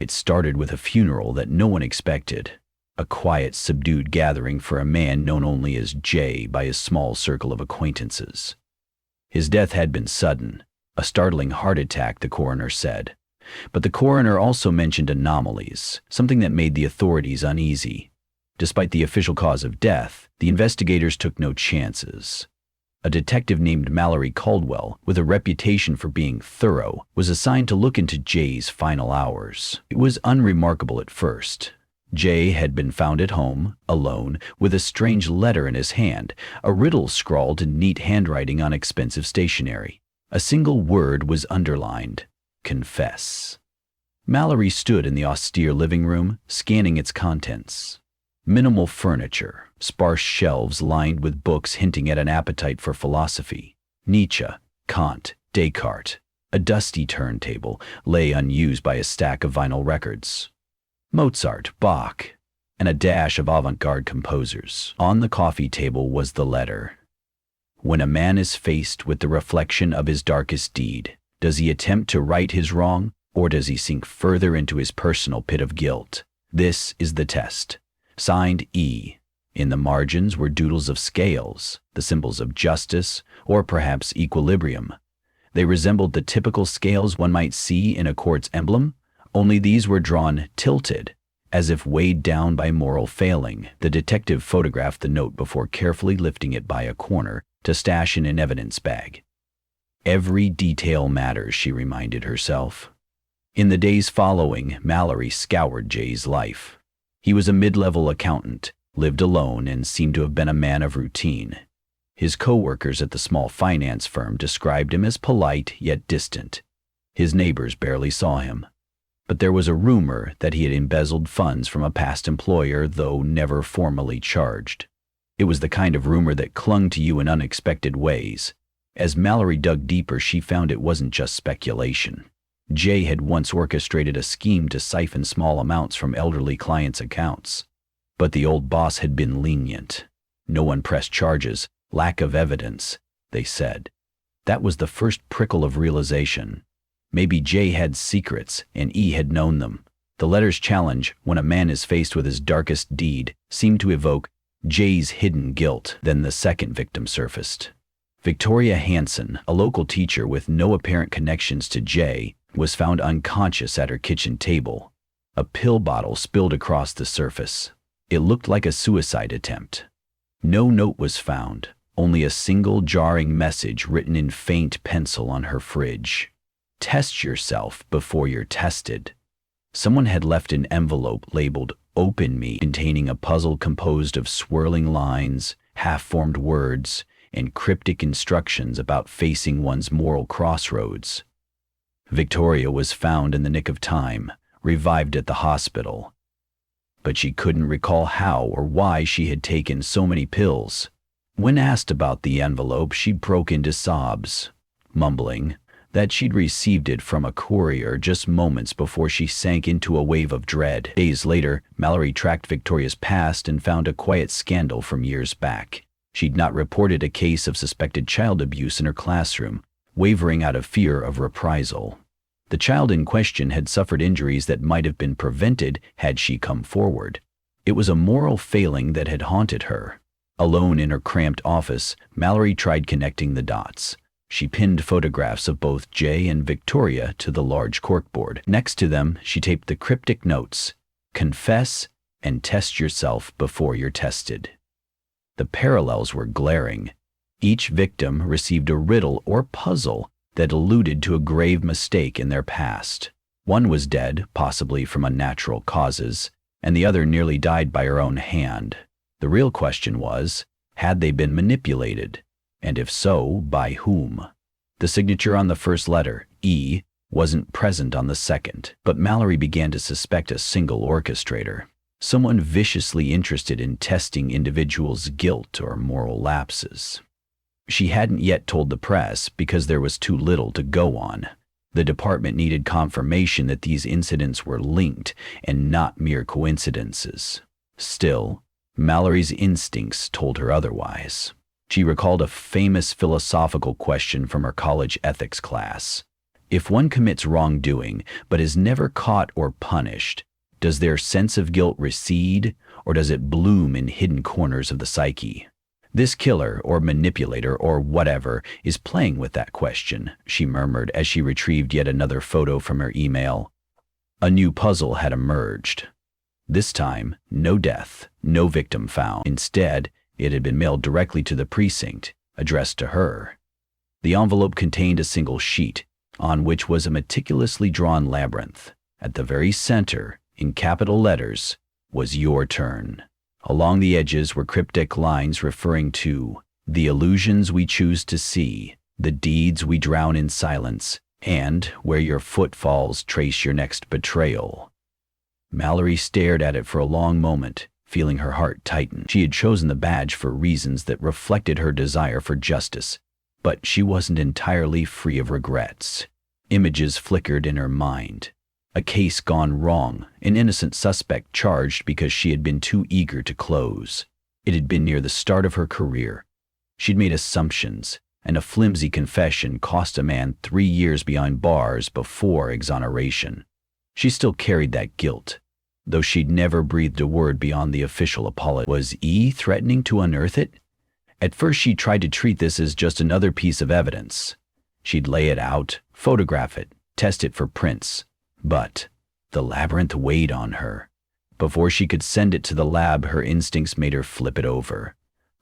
It started with a funeral that no one expected, a quiet, subdued gathering for a man known only as Jay by his small circle of acquaintances. His death had been sudden, a startling heart attack, the coroner said. But the coroner also mentioned anomalies, something that made the authorities uneasy. Despite the official cause of death, the investigators took no chances. A detective named Mallory Caldwell, with a reputation for being thorough, was assigned to look into Jay's final hours. It was unremarkable at first. Jay had been found at home, alone, with a strange letter in his hand, a riddle scrawled in neat handwriting on expensive stationery. A single word was underlined: confess. Mallory stood in the austere living room, scanning its contents. Minimal furniture, sparse shelves lined with books hinting at an appetite for philosophy. Nietzsche, Kant, Descartes. A dusty turntable lay unused by a stack of vinyl records. Mozart, Bach, and a dash of avant-garde composers. On the coffee table was the letter. When a man is faced with the reflection of his darkest deed, does he attempt to right his wrong, or does he sink further into his personal pit of guilt? This is the test. Signed E. In the margins were doodles of scales, the symbols of justice, or perhaps equilibrium. They resembled the typical scales one might see in a court's emblem, only these were drawn tilted, as if weighed down by moral failing. The detective photographed the note before carefully lifting it by a corner to stash in an evidence bag. Every detail matters, she reminded herself. In the days following, Mallory scoured Jay's life. He was a mid-level accountant, lived alone, and seemed to have been a man of routine. His co-workers at the small finance firm described him as polite yet distant. His neighbors barely saw him. But there was a rumor that he had embezzled funds from a past employer, though never formally charged. It was the kind of rumor that clung to you in unexpected ways. As Mallory dug deeper, she found it wasn't just speculation. Jay had once orchestrated a scheme to siphon small amounts from elderly clients' accounts. But the old boss had been lenient. No one pressed charges, lack of evidence, they said. That was the first prickle of realization. Maybe Jay had secrets, and E had known them. The letter's challenge, when a man is faced with his darkest deed, seemed to evoke Jay's hidden guilt. Then the second victim surfaced. Victoria Hanson, a local teacher with no apparent connections to Jay, was found unconscious at her kitchen table. A pill bottle spilled across the surface. It looked like a suicide attempt. No note was found, only a single jarring message written in faint pencil on her fridge. Test yourself before you're tested. Someone had left an envelope labeled "Open Me," containing a puzzle composed of swirling lines, half-formed words, and cryptic instructions about facing one's moral crossroads. Victoria was found in the nick of time, revived at the hospital. But she couldn't recall how or why she had taken so many pills. When asked about the envelope, she broke into sobs, mumbling that she'd received it from a courier just moments before she sank into a wave of dread. Days later, Mallory tracked Victoria's past and found a quiet scandal from years back. She'd not reported a case of suspected child abuse in her classroom, wavering out of fear of reprisal. The child in question had suffered injuries that might have been prevented had she come forward. It was a moral failing that had haunted her. Alone in her cramped office, Mallory tried connecting the dots. She pinned photographs of both Jay and Victoria to the large corkboard. Next to them, she taped the cryptic notes: "Confess and test yourself before you're tested." The parallels were glaring. Each victim received a riddle or puzzle that alluded to a grave mistake in their past. One was dead, possibly from unnatural causes, and the other nearly died by her own hand. The real question was, had they been manipulated? And if so, by whom? The signature on the first letter, E, wasn't present on the second, but Mallory began to suspect a single orchestrator. Someone viciously interested in testing individuals' guilt or moral lapses. She hadn't yet told the press because there was too little to go on. The department needed confirmation that these incidents were linked and not mere coincidences. Still, Mallory's instincts told her otherwise. She recalled a famous philosophical question from her college ethics class. If one commits wrongdoing but is never caught or punished, does their sense of guilt recede, or does it bloom in hidden corners of the psyche? This killer, or manipulator, or whatever, is playing with that question, she murmured as she retrieved yet another photo from her email. A new puzzle had emerged. This time, no death, no victim found. Instead, it had been mailed directly to the precinct, addressed to her. The envelope contained a single sheet, on which was a meticulously drawn labyrinth. At the very center, in capital letters, was "Your turn." Along the edges were cryptic lines referring to the illusions we choose to see, the deeds we drown in silence, and where your foot falls, trace your next betrayal. Mallory stared at it for a long moment, feeling her heart tighten. She had chosen the badge for reasons that reflected her desire for justice, but she wasn't entirely free of regrets. Images flickered in her mind. A case gone wrong, an innocent suspect charged because she had been too eager to close. It had been near the start of her career. She'd made assumptions, and a flimsy confession cost a man 3 years behind bars before exoneration. She still carried that guilt, though she'd never breathed a word beyond the official apology. Was E threatening to unearth it? At first she tried to treat this as just another piece of evidence. She'd lay it out, photograph it, test it for prints. But the labyrinth weighed on her. Before she could send it to the lab, her instincts made her flip it over.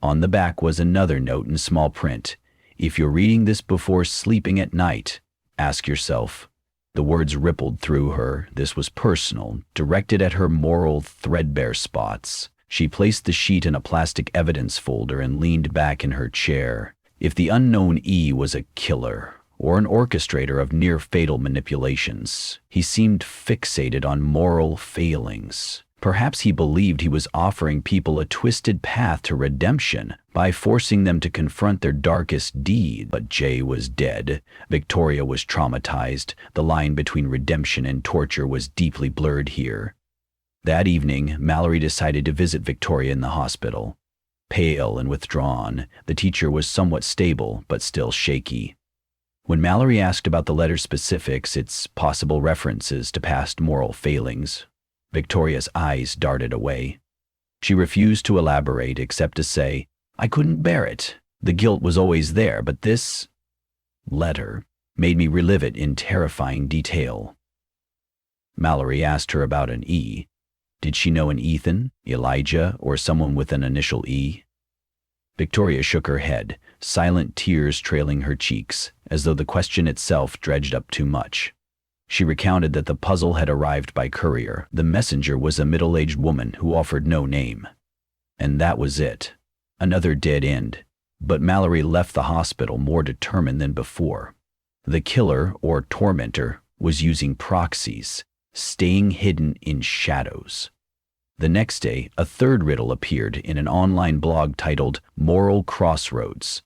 On the back was another note in small print. If you're reading this before sleeping at night, ask yourself. The words rippled through her. This was personal, directed at her moral, threadbare spots. She placed the sheet in a plastic evidence folder and leaned back in her chair. If the unknown E was a killer, or an orchestrator of near-fatal manipulations, he seemed fixated on moral failings. Perhaps he believed he was offering people a twisted path to redemption by forcing them to confront their darkest deed. But Jay was dead. Victoria was traumatized. The line between redemption and torture was deeply blurred here. That evening, Mallory decided to visit Victoria in the hospital. Pale and withdrawn, the teacher was somewhat stable but still shaky. When Mallory asked about the letter's specifics, its possible references to past moral failings, Victoria's eyes darted away. She refused to elaborate except to say, "I couldn't bear it. The guilt was always there, but this letter made me relive it in terrifying detail." Mallory asked her about an E. Did she know an Ethan, Elijah, or someone with an initial E? Victoria shook her head, silent tears trailing her cheeks, as though the question itself dredged up too much. She recounted that the puzzle had arrived by courier. The messenger was a middle-aged woman who offered no name. And that was it. Another dead end. But Mallory left the hospital more determined than before. The killer, or tormentor, was using proxies, staying hidden in shadows. The next day, a third riddle appeared in an online blog titled Moral Crossroads.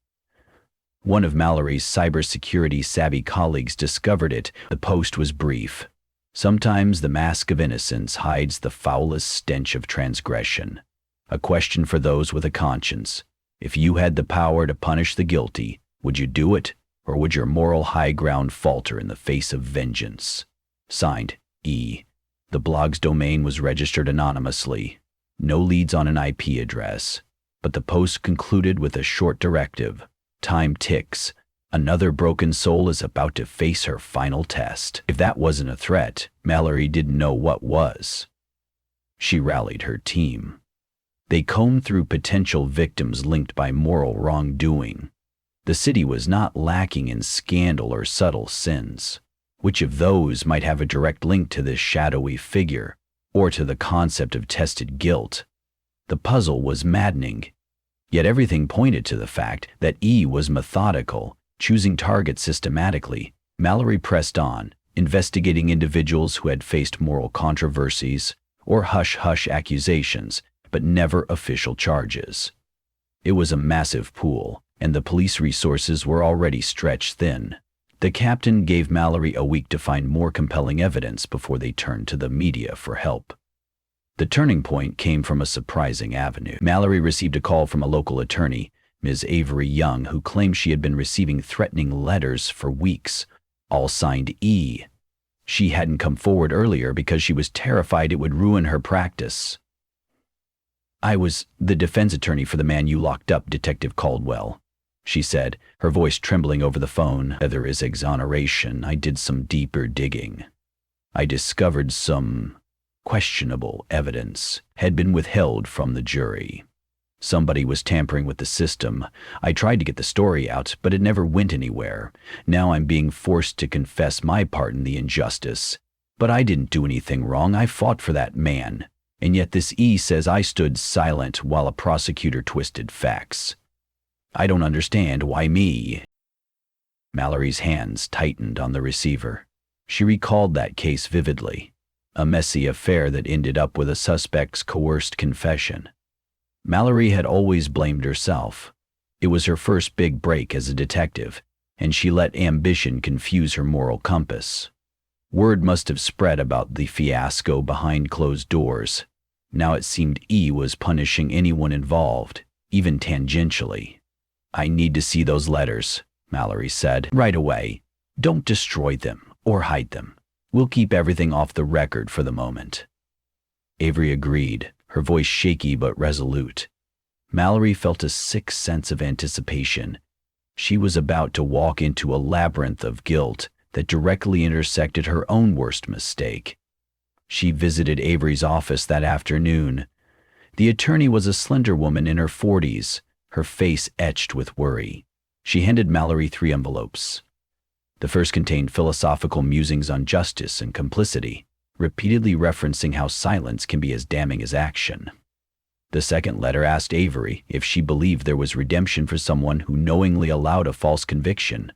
One of Mallory's cybersecurity-savvy colleagues discovered it. The post was brief. Sometimes the mask of innocence hides the foulest stench of transgression. A question for those with a conscience. If you had the power to punish the guilty, would you do it, or would your moral high ground falter in the face of vengeance? Signed, E. The blog's domain was registered anonymously. No leads on an IP address. But the post concluded with a short directive. Time ticks. Another broken soul is about to face her final test. If that wasn't a threat, Mallory didn't know what was. She rallied her team. They combed through potential victims linked by moral wrongdoing. The city was not lacking in scandal or subtle sins. Which of those might have a direct link to this shadowy figure, or to the concept of tested guilt? The puzzle was maddening. Yet everything pointed to the fact that E was methodical, choosing targets systematically. Mallory pressed on, investigating individuals who had faced moral controversies or hush-hush accusations, but never official charges. It was a massive pool, and the police resources were already stretched thin. The captain gave Mallory a week to find more compelling evidence before they turned to the media for help. The turning point came from a surprising avenue. Mallory received a call from a local attorney, Ms. Avery Young, who claimed she had been receiving threatening letters for weeks, all signed E. She hadn't come forward earlier because she was terrified it would ruin her practice. "I was the defense attorney for the man you locked up, Detective Caldwell," she said, her voice trembling over the phone. "There is exoneration. I did some deeper digging. I discovered some questionable evidence had been withheld from the jury. Somebody was tampering with the system. I tried to get the story out, but it never went anywhere. Now I'm being forced to confess my part in the injustice. But I didn't do anything wrong. I fought for that man. And yet this E says I stood silent while a prosecutor twisted facts. I don't understand why me." Mallory's hands tightened on the receiver. She recalled that case vividly, a messy affair that ended up with a suspect's coerced confession. Mallory had always blamed herself. It was her first big break as a detective, and she let ambition confuse her moral compass. Word must have spread about the fiasco behind closed doors. Now it seemed E was punishing anyone involved, even tangentially. "I need to see those letters," Mallory said. "Right away. Don't destroy them or hide them. We'll keep everything off the record for the moment." Avery agreed, her voice shaky but resolute. Mallory felt a sick sense of anticipation. She was about to walk into a labyrinth of guilt that directly intersected her own worst mistake. She visited Avery's office that afternoon. The attorney was a slender woman in her 40s, her face etched with worry. She handed Mallory 3 envelopes. The first contained philosophical musings on justice and complicity, repeatedly referencing how silence can be as damning as action. The second letter asked Avery if she believed there was redemption for someone who knowingly allowed a false conviction.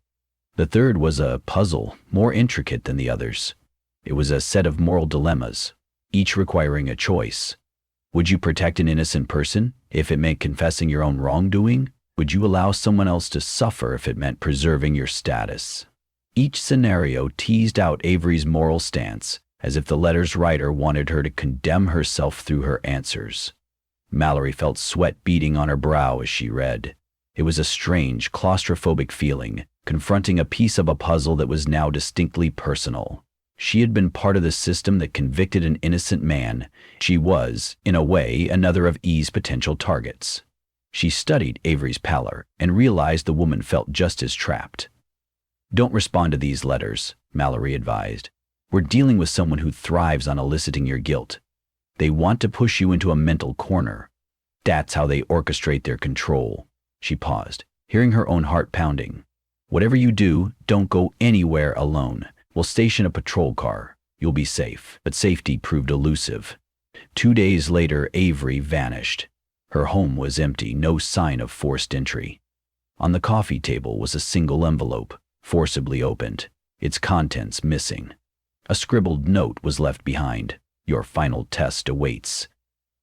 The third was a puzzle, more intricate than the others. It was a set of moral dilemmas, each requiring a choice. Would you protect an innocent person if it meant confessing your own wrongdoing? Would you allow someone else to suffer if it meant preserving your status? Each scenario teased out Avery's moral stance, as if the letter's writer wanted her to condemn herself through her answers. Mallory felt sweat beading on her brow as she read. It was a strange, claustrophobic feeling, confronting a piece of a puzzle that was now distinctly personal. She had been part of the system that convicted an innocent man. She was, in a way, another of E's potential targets. She studied Avery's pallor and realized the woman felt just as trapped. "Don't respond to these letters," Mallory advised. "We're dealing with someone who thrives on eliciting your guilt. They want to push you into a mental corner. That's how they orchestrate their control." She paused, hearing her own heart pounding. "Whatever you do, don't go anywhere alone. We'll station a patrol car. You'll be safe." But safety proved elusive. 2 days later, Avery vanished. Her home was empty, no sign of forced entry. On the coffee table was a single envelope, forcibly opened, its contents missing. A scribbled note was left behind. "Your final test awaits."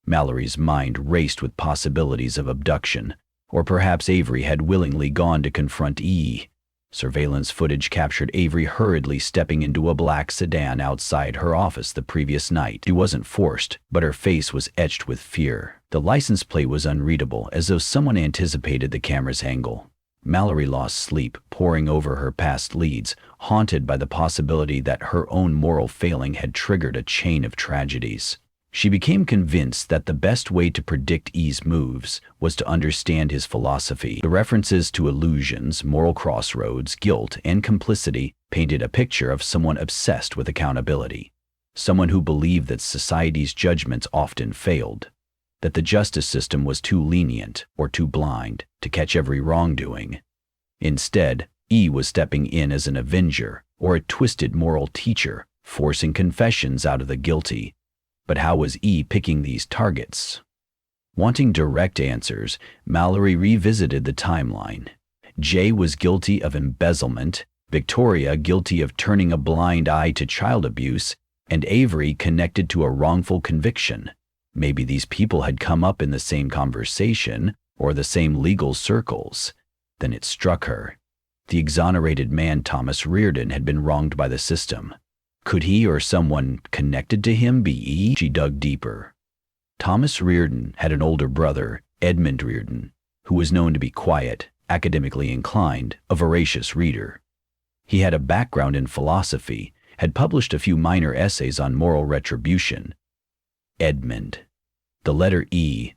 Mallory's mind raced with possibilities of abduction, or perhaps Avery had willingly gone to confront E. Surveillance footage captured Avery hurriedly stepping into a black sedan outside her office the previous night. She wasn't forced, but her face was etched with fear. The license plate was unreadable, as though someone anticipated the camera's angle. Mallory lost sleep, poring over her past leads, haunted by the possibility that her own moral failing had triggered a chain of tragedies. She became convinced that the best way to predict E's moves was to understand his philosophy. The references to illusions, moral crossroads, guilt, and complicity painted a picture of someone obsessed with accountability, someone who believed that society's judgments often failed, that the justice system was too lenient or too blind to catch every wrongdoing. Instead, E was stepping in as an avenger or a twisted moral teacher, forcing confessions out of the guilty. But how was E picking these targets? Wanting direct answers, Mallory revisited the timeline. Jay was guilty of embezzlement, Victoria guilty of turning a blind eye to child abuse, and Avery connected to a wrongful conviction. Maybe these people had come up in the same conversation or the same legal circles. Then it struck her. The exonerated man Thomas Reardon had been wronged by the system. Could he or someone connected to him be E? She dug deeper. Thomas Reardon had an older brother, Edmund Reardon, who was known to be quiet, academically inclined, a voracious reader. He had a background in philosophy, had published a few minor essays on moral retribution. Edmund. The letter E.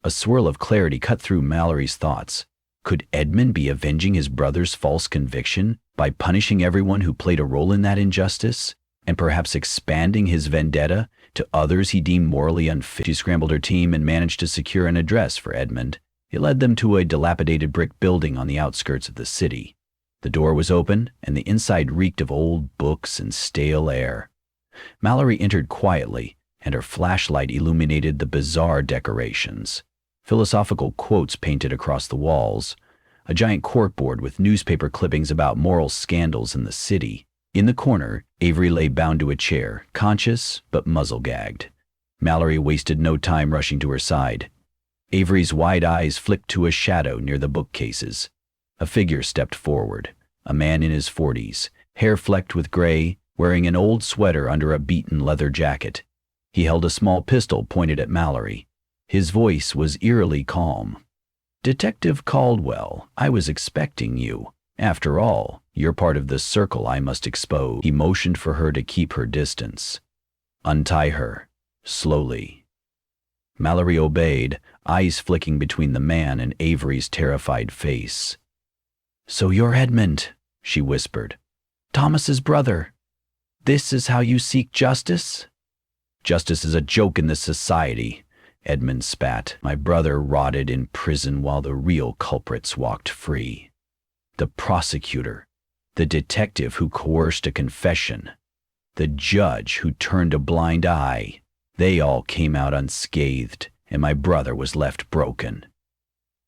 A swirl of clarity cut through Mallory's thoughts. Could Edmund be avenging his brother's false conviction by punishing everyone who played a role in that injustice, and perhaps expanding his vendetta to others he deemed morally unfit? She scrambled her team and managed to secure an address for Edmund. It led them to a dilapidated brick building on the outskirts of the city. The door was open, and the inside reeked of old books and stale air. Mallory entered quietly, and her flashlight illuminated the bizarre decorations. Philosophical quotes painted across the walls, a giant corkboard with newspaper clippings about moral scandals in the city. In the corner, Avery lay bound to a chair, conscious but muzzle-gagged. Mallory wasted no time rushing to her side. Avery's wide eyes flicked to a shadow near the bookcases. A figure stepped forward, a man in his 40s, hair flecked with gray, wearing an old sweater under a beaten leather jacket. He held a small pistol pointed at Mallory. His voice was eerily calm. "Detective Caldwell, I was expecting you. After all, you're part of the circle I must expose." He motioned for her to keep her distance. "Untie her, slowly." Mallory obeyed, eyes flicking between the man and Avery's terrified face. "So you're Edmund," she whispered. "Thomas's brother. This is how you seek justice?" "Justice is a joke in this society," Edmund spat. "My brother rotted in prison while the real culprits walked free. The prosecutor, the detective who coerced a confession, the judge who turned a blind eye, they all came out unscathed, and my brother was left broken.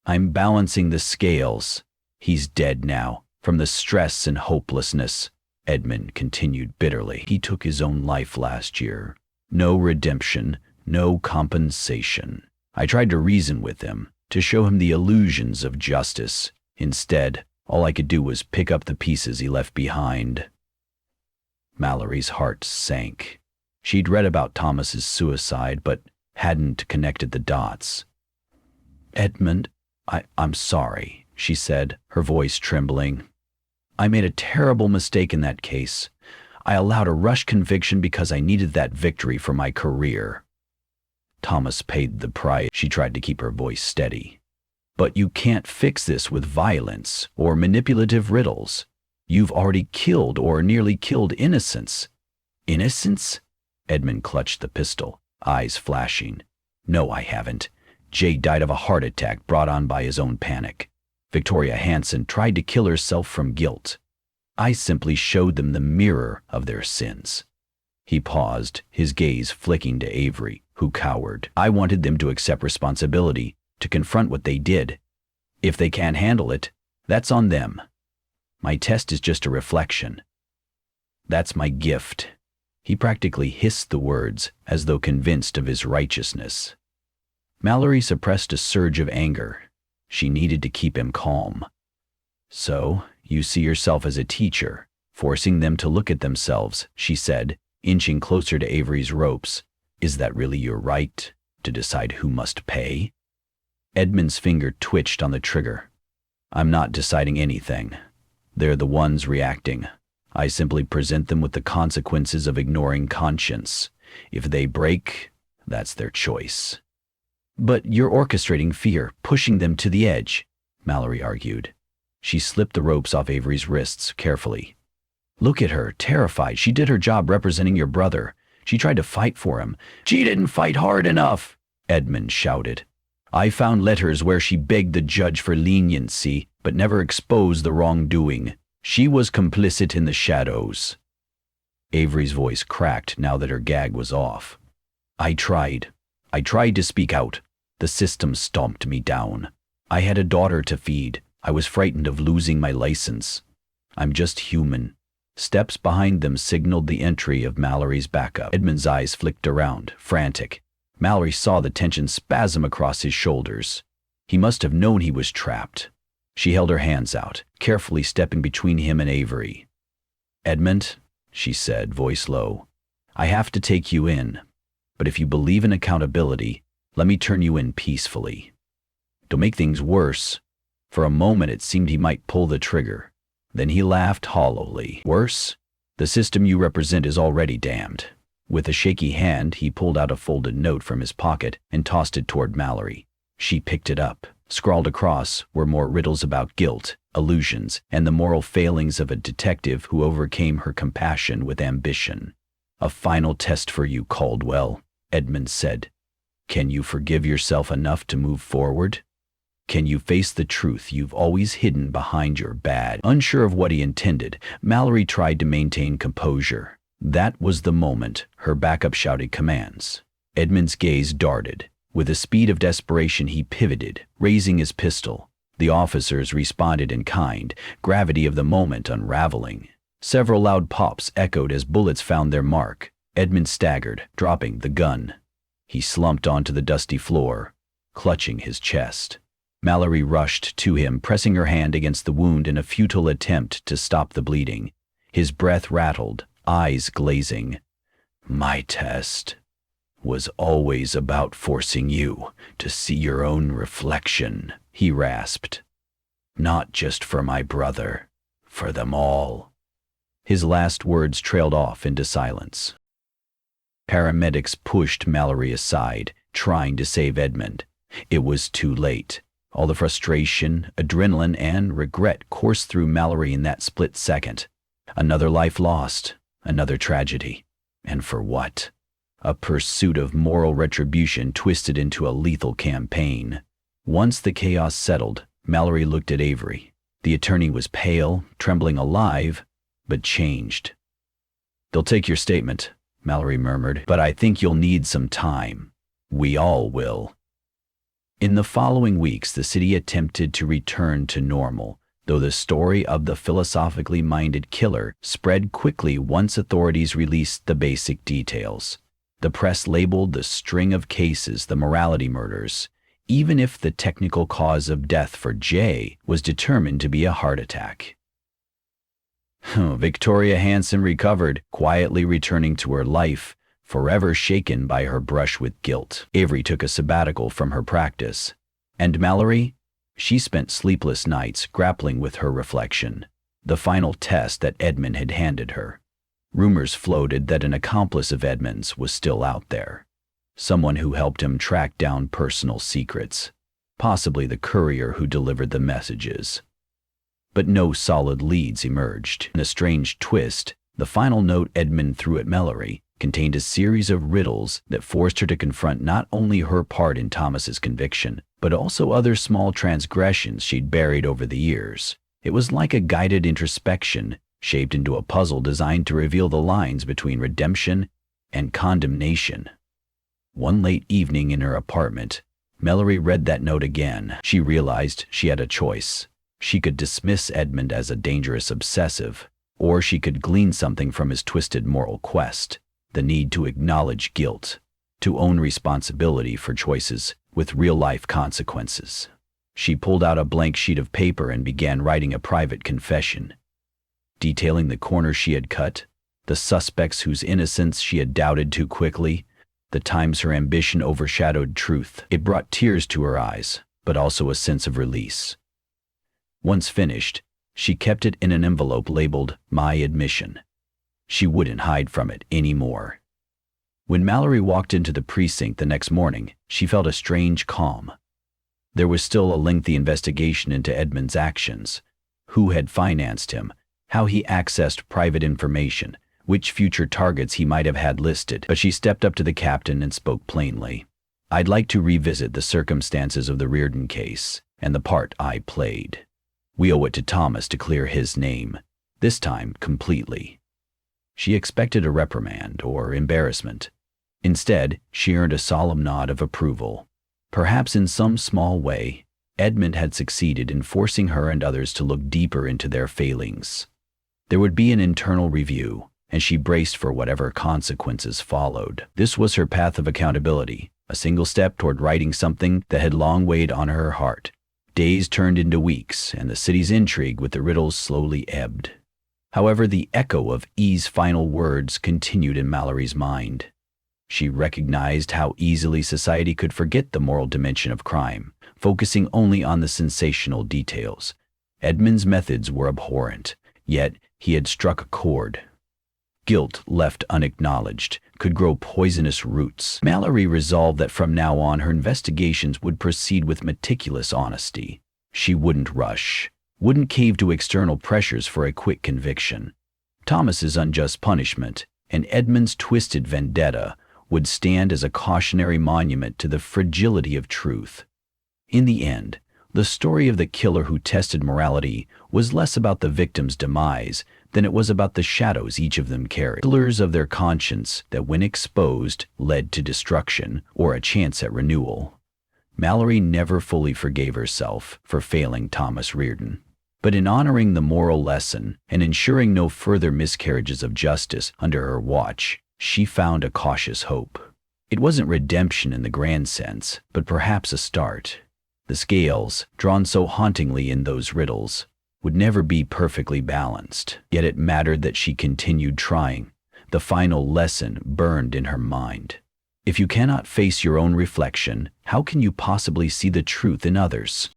I'm balancing the scales. He's dead now, from the stress and hopelessness," Edmund continued bitterly. "He took his own life last year. No redemption, no compensation. I tried to reason with him, to show him the illusions of justice. Instead, all I could do was pick up the pieces he left behind." Mallory's heart sank. She'd read about Thomas's suicide, but hadn't connected the dots. "Edmund, I'm sorry," she said, her voice trembling. "I made a terrible mistake in that case. I allowed a rush conviction because I needed that victory for my career. Thomas paid the price." She tried to keep her voice steady. "But you can't fix this with violence or manipulative riddles. You've already killed or nearly killed innocents." "Innocents?" Edmund clutched the pistol, eyes flashing. "No, I haven't. Jay died of a heart attack brought on by his own panic. Victoria Hanson tried to kill herself from guilt. I simply showed them the mirror of their sins." He paused, his gaze flicking to Avery, who cowered. "I wanted them to accept responsibility, to confront what they did. If they can't handle it, that's on them. My test is just a reflection. That's my gift." He practically hissed the words, as though convinced of his righteousness. Mallory suppressed a surge of anger. She needed to keep him calm. "So, you see yourself as a teacher, forcing them to look at themselves," she said, inching closer to Avery's ropes. "Is that really your right, to decide who must pay?" Edmund's finger twitched on the trigger. "I'm not deciding anything. They're the ones reacting. I simply present them with the consequences of ignoring conscience. If they break, that's their choice." "But you're orchestrating fear, pushing them to the edge," Mallory argued. She slipped the ropes off Avery's wrists carefully. "Look at her, terrified. She did her job representing your brother. She tried to fight for him." "She didn't fight hard enough," Edmund shouted. "I found letters where she begged the judge for leniency, but never exposed the wrongdoing. She was complicit in the shadows." Avery's voice cracked now that her gag was off. I tried to speak out. The system stomped me down. I had a daughter to feed. I was frightened of losing my license. I'm just human." Steps behind them signaled the entry of Mallory's backup. Edmund's eyes flicked around, frantic. Mallory saw the tension spasm across his shoulders. He must have known he was trapped. She held her hands out, carefully stepping between him and Avery. "Edmund," she said, voice low, "I have to take you in. But if you believe in accountability, let me turn you in peacefully. Don't make things worse." For a moment it seemed he might pull the trigger. Then he laughed hollowly. Worse? The system you represent is already damned. With a shaky hand, he pulled out a folded note from his pocket and tossed it toward Mallory. She picked it up. Scrawled across were more riddles about guilt, illusions, and the moral failings of a detective who overcame her compassion with ambition. A final test for you, Caldwell, Edmund said. Can you forgive yourself enough to move forward? Can you face the truth you've always hidden behind your bad? Unsure of what he intended, Mallory tried to maintain composure. That was the moment her backup shouted commands. Edmund's gaze darted. With the speed of desperation, he pivoted, raising his pistol. The officers responded in kind, gravity of the moment unraveling. Several loud pops echoed as bullets found their mark. Edmund staggered, dropping the gun. He slumped onto the dusty floor, clutching his chest. Mallory rushed to him, pressing her hand against the wound in a futile attempt to stop the bleeding. His breath rattled, eyes glazing. My test was always about forcing you to see your own reflection, he rasped. Not just for my brother, for them all. His last words trailed off into silence. Paramedics pushed Mallory aside, trying to save Edmund. It was too late. All the frustration, adrenaline, and regret coursed through Mallory in that split second. Another life lost, another tragedy. And for what? A pursuit of moral retribution twisted into a lethal campaign. Once the chaos settled, Mallory looked at Avery. The attorney was pale, trembling alive, but changed. They'll take your statement, Mallory murmured, but I think you'll need some time. We all will. In the following weeks, the city attempted to return to normal, though the story of the philosophically minded killer spread quickly once authorities released the basic details. The press labeled the string of cases the morality murders, even if the technical cause of death for Jay was determined to be a heart attack. Victoria Hanson recovered, quietly returning to her life, forever shaken by her brush with guilt. Avery took a sabbatical from her practice. And Mallory? She spent sleepless nights grappling with her reflection, the final test that Edmund had handed her. Rumors floated that an accomplice of Edmund's was still out there. Someone who helped him track down personal secrets, possibly the courier who delivered the messages. But no solid leads emerged. In a strange twist, the final note Edmund threw at Mallory contained a series of riddles that forced her to confront not only her part in Thomas's conviction, but also other small transgressions she'd buried over the years. It was like a guided introspection, shaped into a puzzle designed to reveal the lines between redemption and condemnation. One late evening in her apartment, Mallory read that note again. She realized she had a choice. She could dismiss Edmund as a dangerous obsessive, or she could glean something from his twisted moral quest. The need to acknowledge guilt, to own responsibility for choices with real-life consequences. She pulled out a blank sheet of paper and began writing a private confession, detailing the corners she had cut, the suspects whose innocence she had doubted too quickly, the times her ambition overshadowed truth. It brought tears to her eyes, but also a sense of release. Once finished, she kept it in an envelope labeled "My Admission." She wouldn't hide from it anymore. When Mallory walked into the precinct the next morning, she felt a strange calm. There was still a lengthy investigation into Edmund's actions, who had financed him, how he accessed private information, which future targets he might have had listed. But she stepped up to the captain and spoke plainly. I'd like to revisit the circumstances of the Reardon case and the part I played. We owe it to Thomas to clear his name, this time completely. She expected a reprimand or embarrassment. Instead, she earned a solemn nod of approval. Perhaps in some small way, Edmund had succeeded in forcing her and others to look deeper into their failings. There would be an internal review, and she braced for whatever consequences followed. This was her path of accountability, a single step toward righting something that had long weighed on her heart. Days turned into weeks, and the city's intrigue with the riddles slowly ebbed. However, the echo of E's final words continued in Mallory's mind. She recognized how easily society could forget the moral dimension of crime, focusing only on the sensational details. Edmund's methods were abhorrent, Yet he had struck a chord. Guilt, left unacknowledged, could grow poisonous roots. Mallory resolved that from now on her investigations would proceed with meticulous honesty. She wouldn't rush, wouldn't cave to external pressures for a quick conviction. Thomas's unjust punishment and Edmund's twisted vendetta would stand as a cautionary monument to the fragility of truth. In the end, the story of the killer who tested morality was less about the victim's demise than it was about the shadows each of them carried. Pillars of their conscience that, when exposed, led to destruction or a chance at renewal. Mallory never fully forgave herself for failing Thomas Reardon. But in honoring the moral lesson and ensuring no further miscarriages of justice under her watch, she found a cautious hope. It wasn't redemption in the grand sense, but perhaps a start. The scales, drawn so hauntingly in those riddles, would never be perfectly balanced. Yet it mattered that she continued trying. The final lesson burned in her mind. If you cannot face your own reflection, how can you possibly see the truth in others?